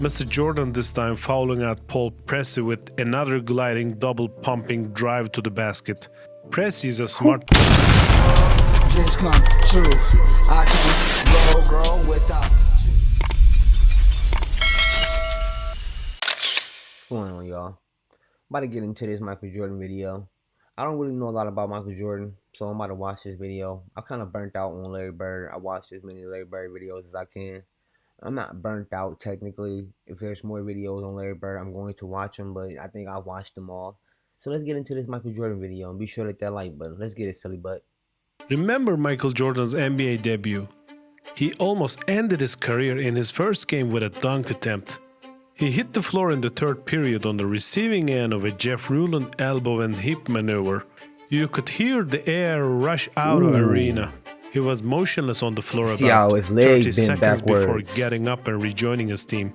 Mr. Jordan this time fouling out Paul Pressey with another gliding double pumping drive to the basket. Pressey is a smart dreams come true. I can grow without. What's going on, y'all? I'm about to get into this Michael Jordan video. I don't really know a lot about Michael Jordan, so I'm about to watch this video. I'm kind of burnt out on Larry Bird. I watched as many Larry Bird videos as I can. I'm not burnt out technically. If there's more videos on Larry Bird, I'm going to watch them, but I think I've watched them all. So let's get into this Michael Jordan video and be sure to hit that like button. Let's get it, silly butt. Remember Michael Jordan's NBA debut? He almost ended his career in his first game with a dunk attempt. He hit the floor in the third period on the receiving end of a Jeff Ruland elbow and hip maneuver. You could hear the air rush out of the arena. He was motionless on the floor about 30 seconds before getting up and rejoining his team.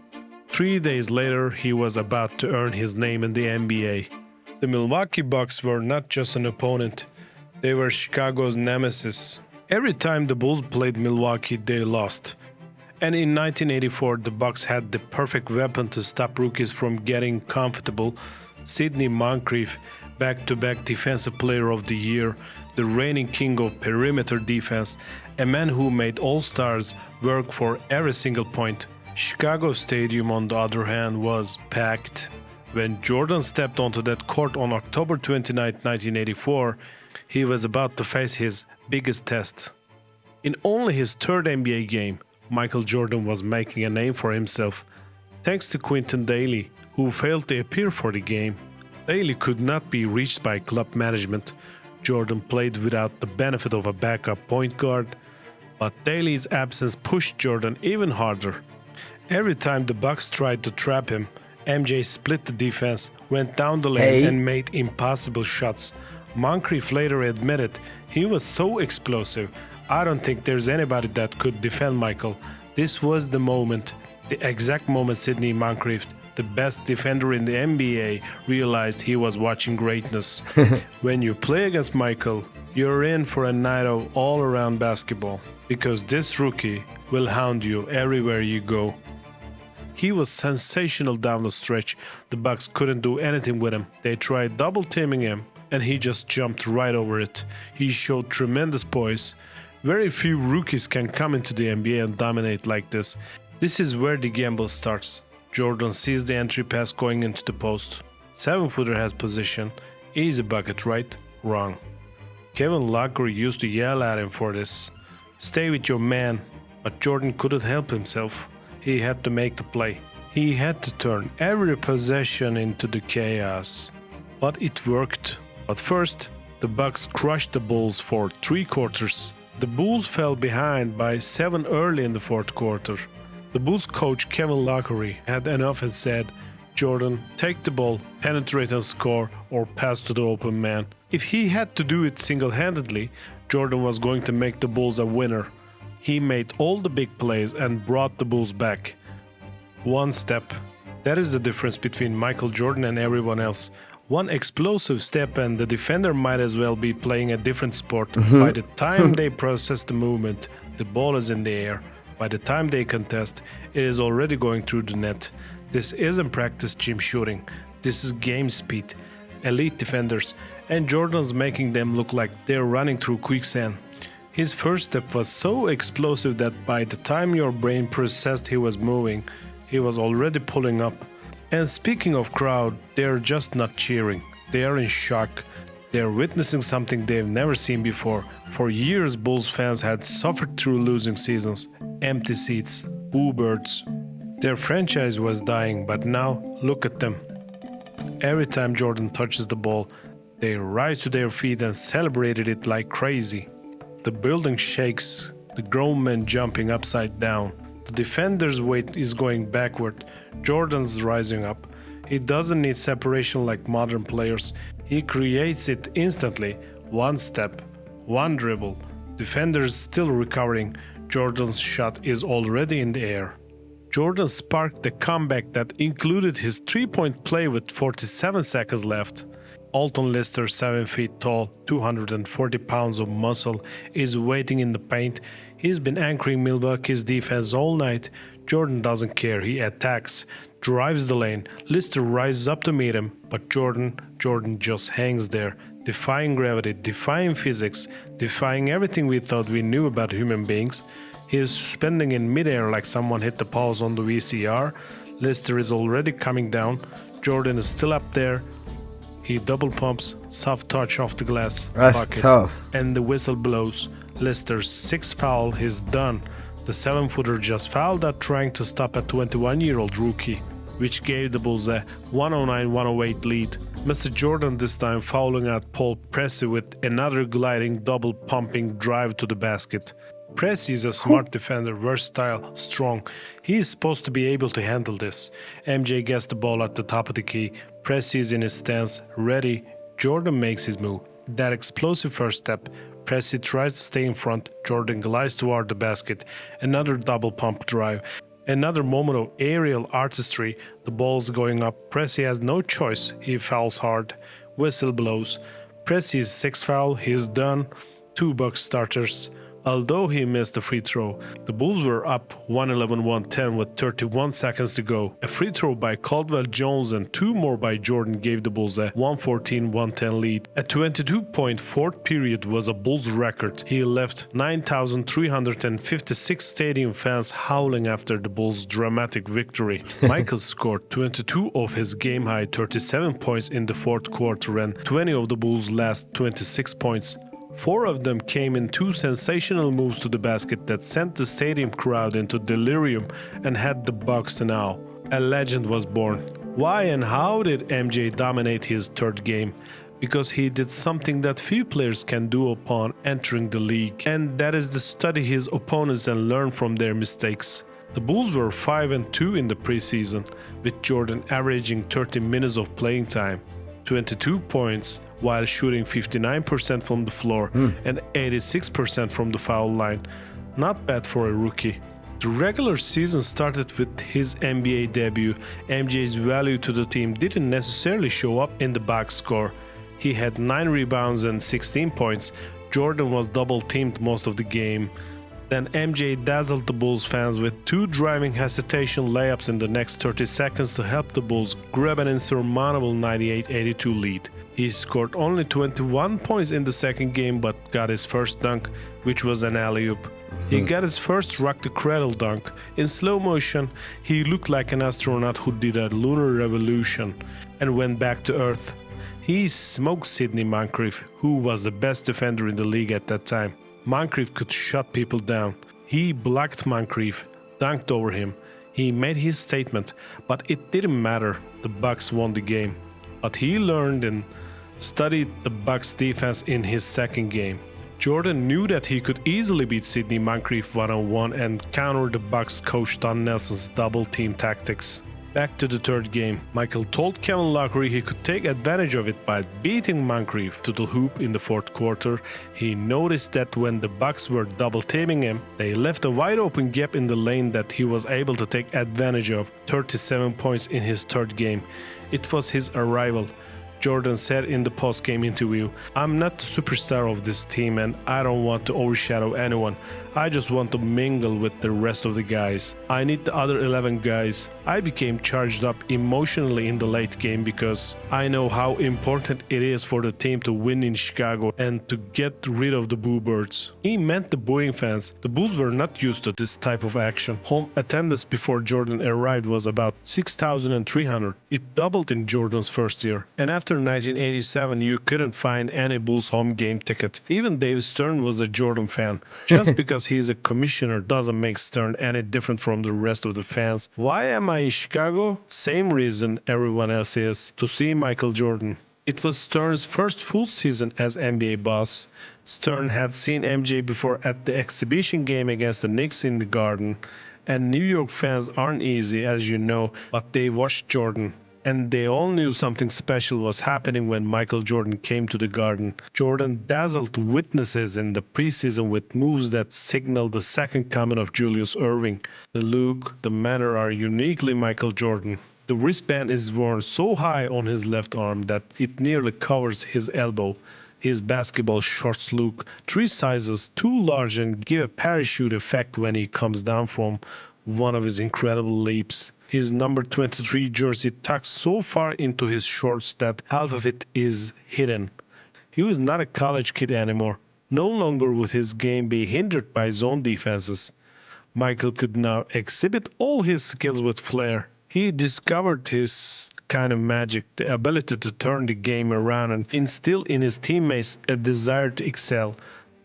3 days later, he was about to earn his name in the NBA. The Milwaukee Bucks were not just an opponent, they were Chicago's nemesis. Every time the Bulls played Milwaukee, they lost. And in 1984, the Bucks had the perfect weapon to stop rookies from getting comfortable. Sidney Moncrief, back-to-back Defensive Player of the Year, the reigning king of perimeter defense, a man who made all-stars work for every single point. Chicago Stadium, on the other hand, was packed. When Jordan stepped onto that court on October 29, 1984, he was about to face his biggest test. In only his third NBA game, Michael Jordan was making a name for himself, thanks to Quinton Dailey, who failed to appear for the game. Dailey could not be reached by club management. Jordan played without the benefit of a backup point guard, but Dailey's absence pushed Jordan even harder. Every time the Bucks tried to trap him, MJ split the defense, went down the lane and made impossible shots. Moncrief later admitted he was so explosive, I don't think there's anybody that could defend Michael. This was the moment, the exact moment Sidney Moncrief, the best defender in the NBA, realized he was watching greatness. When you play against Michael, you're in for a night of all-around basketball, because this rookie will hound you everywhere you go. He was sensational down the stretch. The Bucks couldn't do anything with him. They tried double-teaming him, and he just jumped right over it. He showed tremendous poise. Very few rookies can come into the NBA and dominate like this. This is where the gamble starts. Jordan sees the entry pass going into the post. 7-footer has position. Easy bucket, right? Wrong. Kevin Loughery used to yell at him for this. Stay with your man. But Jordan couldn't help himself. He had to make the play. He had to turn every possession into the chaos. But it worked. But first, the Bucks crushed the Bulls for 3 quarters. The Bulls fell behind by 7 early in the 4th quarter. The Bulls coach Kevin Loughery had enough and said, Jordan, take the ball, penetrate and score, or pass to the open man. If he had to do it single-handedly, Jordan was going to make the Bulls a winner. He made all the big plays and brought the Bulls back. One step. That is the difference between Michael Jordan and everyone else. One explosive step and the defender might as well be playing a different sport. By the time they process the movement, the ball is in the air. By the time they contest, it is already going through the net. This isn't practice gym shooting. This is game speed. Elite defenders. And Jordan's making them look like they're running through quicksand. His first step was so explosive that by the time your brain processed he was moving, he was already pulling up. And speaking of crowd, they're just not cheering. They are in shock. They're witnessing something they've never seen before. For years, Bulls fans had suffered through losing seasons, empty seats, boo birds. Their franchise was dying, but now look at them. Every time Jordan touches the ball, they rise to their feet and celebrated it like crazy. The building shakes, the grown men jumping upside down. The defender's weight is going backward. Jordan's rising up. He doesn't need separation like modern players. He creates it instantly. One step, one dribble. Defender's still recovering. Jordan's shot is already in the air. Jordan sparked the comeback that included his 3-point play with 47 seconds left. Alton Lister, 7 feet tall, 240 pounds of muscle, is waiting in the paint. He's been anchoring Milwaukee's defense all night. Jordan doesn't care. He attacks, drives the lane. Lister rises up to meet him, but Jordan just hangs there, defying gravity, defying physics, defying everything we thought we knew about human beings. He is suspending in midair like someone hit the pause on the VCR. Lister is already coming down. Jordan is still up there. He double pumps, soft touch off the glass That's bucket, tough. and the whistle blows. Lister's sixth foul is done. The 7-footer just fouled out trying to stop a 21-year-old rookie, which gave the Bulls a 109-108 lead. Mr. Jordan this time fouling out Paul Pressey with another gliding double pumping drive to the basket. Pressey is a smart defender, versatile, strong. He is supposed to be able to handle this. MJ gets the ball at the top of the key. Pressey is in his stance, ready. Jordan makes his move. That explosive first step. Pressey tries to stay in front. Jordan glides toward the basket. Another double pump drive. Another moment of aerial artistry. The ball's going up. Pressey has no choice. He fouls hard. Whistle blows. Pressey's sixth foul. He's done. 2 Bucks starters. Although he missed the free throw, the Bulls were up 111-110 with 31 seconds to go. A free throw by Caldwell Jones and 2 more by Jordan gave the Bulls a 114-110 lead. A 22-point fourth period was a Bulls record. He left 9,356 stadium fans howling after the Bulls' dramatic victory. Michael scored 22 of his game-high 37 points in the fourth quarter and 20 of the Bulls' last 26 points. 4 of them came in 2 sensational moves to the basket that sent the stadium crowd into delirium and had the Bucks in awe. A legend was born. Why and how did MJ dominate his third game? Because he did something that few players can do upon entering the league, and that is to study his opponents and learn from their mistakes. The Bulls were 5-2 in the preseason, with Jordan averaging 30 minutes of playing time. 22 points while shooting 59% from the floor and 86% from the foul line. Not bad for a rookie. The regular season started with his NBA debut. MJ's value to the team didn't necessarily show up in the box score. He had 9 rebounds and 16 points. Jordan was double teamed most of the game. Then MJ dazzled the Bulls fans with 2 driving hesitation layups in the next 30 seconds to help the Bulls grab an insurmountable 98-82 lead. He scored only 21 points in the second game but got his first dunk, which was an alley-oop. He got his first rock-the-cradle dunk. In slow motion, he looked like an astronaut who did a lunar revolution and went back to Earth. He smoked Sidney Moncrief, who was the best defender in the league at that time. Moncrief could shut people down. He blocked Moncrief, dunked over him. He made his statement, but it didn't matter. The Bucks won the game. But he learned and studied the Bucks defense in his second game. Jordan knew that he could easily beat Sidney Moncrief one-on-one and counter the Bucks coach Don Nelson's double-team tactics. Back to the third game, Michael told Kevin Lockery he could take advantage of it by beating Moncrief to the hoop in the fourth quarter. He noticed that when the Bucks were double-teaming him, they left a wide-open gap in the lane that he was able to take advantage of. 37 points in his third game. It was his arrival. Jordan said in the post-game interview, "I'm not the superstar of this team and I don't want to overshadow anyone. I just want to mingle with the rest of the guys. I need the other 11 guys." I became charged up emotionally in the late game because I know how important it is for the team to win in Chicago and to get rid of the Boo Birds. He meant the booing fans. The Bulls were not used to this type of action. Home attendance before Jordan arrived was about 6,300. It doubled in Jordan's first year. And after 1987, you couldn't find any Bulls home game ticket. Even Dave Stern was a Jordan fan. Just because he's a commissioner doesn't make Stern any different from the rest of the fans. Why am I in Chicago? Same reason everyone else is, to see Michael Jordan. It was Stern's first full season as NBA boss. Stern had seen MJ before at the exhibition game against the Knicks in the Garden. And New York fans aren't easy, as you know, but they watched Jordan. And they all knew something special was happening when Michael Jordan came to the Garden. Jordan dazzled witnesses in the preseason with moves that signaled the second coming of Julius Erving. The look, the manner are uniquely Michael Jordan. The wristband is worn so high on his left arm that it nearly covers his elbow. His basketball shorts look 3 sizes too large and give a parachute effect when he comes down from one of his incredible leaps. His number 23 jersey tucks so far into his shorts that half of it is hidden. He was not a college kid anymore, no longer would his game be hindered by zone defenses. Michael could now exhibit all his skills with flair. He discovered his kind of magic, the ability to turn the game around and instill in his teammates a desire to excel.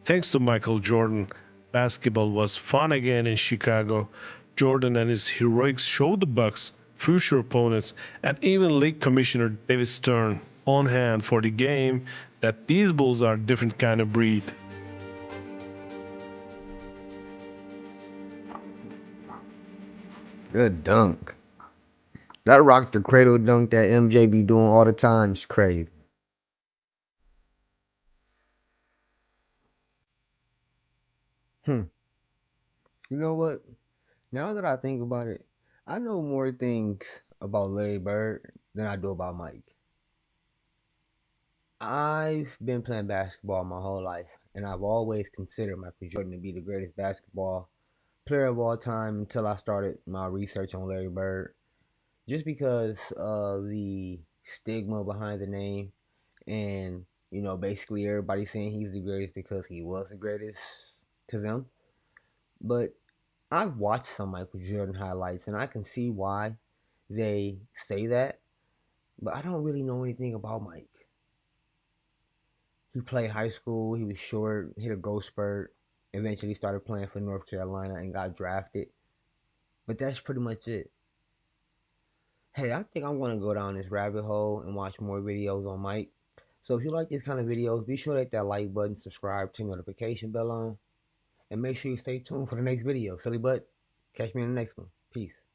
Thanks to Michael Jordan, basketball was fun again in Chicago. Jordan and his heroics showed the Bucks, future opponents, and even League Commissioner David Stern on hand for the game that these Bulls are a different kind of breed. Good dunk. That rock the cradle dunk that MJ be doing all the time is crazy. Hmm. You know what? Now that I think about it, I know more things about Larry Bird than I do about Mike. I've been playing basketball my whole life, and I've always considered Michael Jordan to be the greatest basketball player of all time until I started my research on Larry Bird. Just because of the stigma behind the name, and basically everybody saying he's the greatest because he was the greatest to them. But I've watched some Michael Jordan highlights, and I can see why they say that, but I don't really know anything about Mike. He played high school, he was short, hit a growth spurt, eventually started playing for North Carolina and got drafted. But that's pretty much it. Hey, I think I'm going to go down this rabbit hole and watch more videos on Mike. So if you like these kind of videos, be sure to hit that like button, subscribe, turn notification bell on, and make sure you stay tuned for the next video. Silly butt, catch me in the next one. Peace.